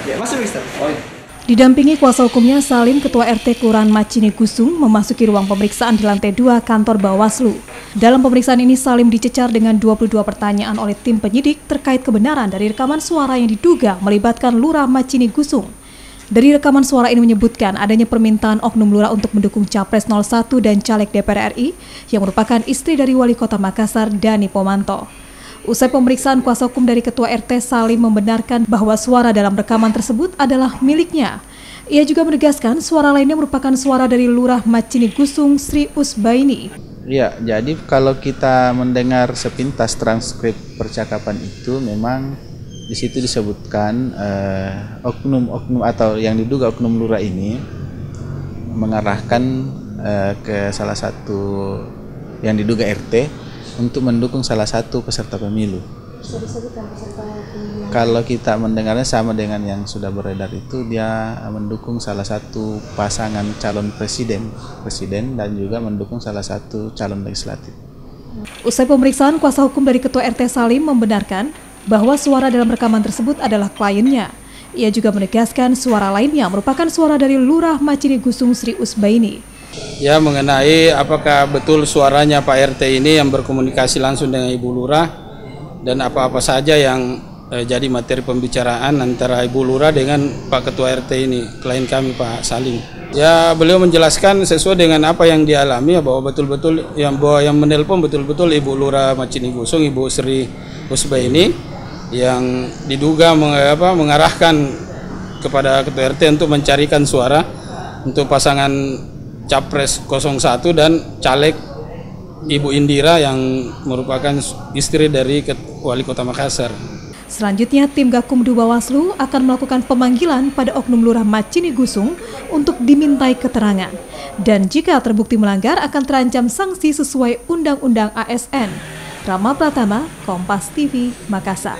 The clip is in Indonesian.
Ya, masuk Mister. Oh, iya. Didampingi kuasa hukumnya, Salim, Ketua RT Kelurahan Macini Gusung, memasuki ruang pemeriksaan di lantai 2 kantor Bawaslu. Dalam pemeriksaan ini, Salim dicecar dengan 22 pertanyaan oleh tim penyidik terkait kebenaran dari rekaman suara yang diduga melibatkan Lurah Macini Gusung. Dari rekaman suara ini menyebutkan adanya permintaan oknum lurah untuk mendukung Capres 01 dan caleg DPR RI yang merupakan istri dari Wali Kota Makassar, Dani Pomanto. Usai pemeriksaan, kuasa hukum dari Ketua RT Salim membenarkan bahwa suara dalam rekaman tersebut adalah miliknya. Ia juga menegaskan suara lainnya merupakan suara dari Lurah Macini Gusung, Sri Usbaini. Ya, jadi kalau kita mendengar sepintas transkrip percakapan itu, memang di situ disebutkan oknum-oknum atau yang diduga oknum lurah ini mengarahkan ke salah satu yang diduga RT untuk mendukung salah satu peserta pemilu. Bisa disebutkan peserta pemilu? Kalau kita mendengarnya sama dengan yang sudah beredar itu, dia mendukung salah satu pasangan calon presiden dan juga mendukung salah satu calon legislatif. Usai pemeriksaan, kuasa hukum dari Ketua RT Salim membenarkan bahwa suara dalam rekaman tersebut adalah kliennya. Ia juga menegaskan suara lainnya merupakan suara dari Lurah Macini Gusung, Sri Usbaini. Ya, mengenai apakah betul suaranya Pak RT ini yang berkomunikasi langsung dengan Ibu Lurah dan apa-apa saja yang jadi materi pembicaraan antara Ibu Lurah dengan Pak Ketua RT ini, klien kami Pak Salim. Ya, beliau menjelaskan sesuai dengan apa yang dialami, bahwa betul-betul yang menelpon betul-betul Ibu Lurah Macini Gusung, Ibu Sri Usbaini, yang diduga mengarahkan kepada Ketua RT untuk mencarikan suara untuk pasangan Capres 01 dan caleg Ibu Indira yang merupakan istri dari Wali Kota Makassar. Selanjutnya, tim Gakumdu Bawaslu akan melakukan pemanggilan pada oknum Lurah Macini Gusung untuk dimintai keterangan. Dan jika terbukti melanggar akan terancam sanksi sesuai Undang-Undang ASN. Rama Pratama, Kompas TV, Makassar.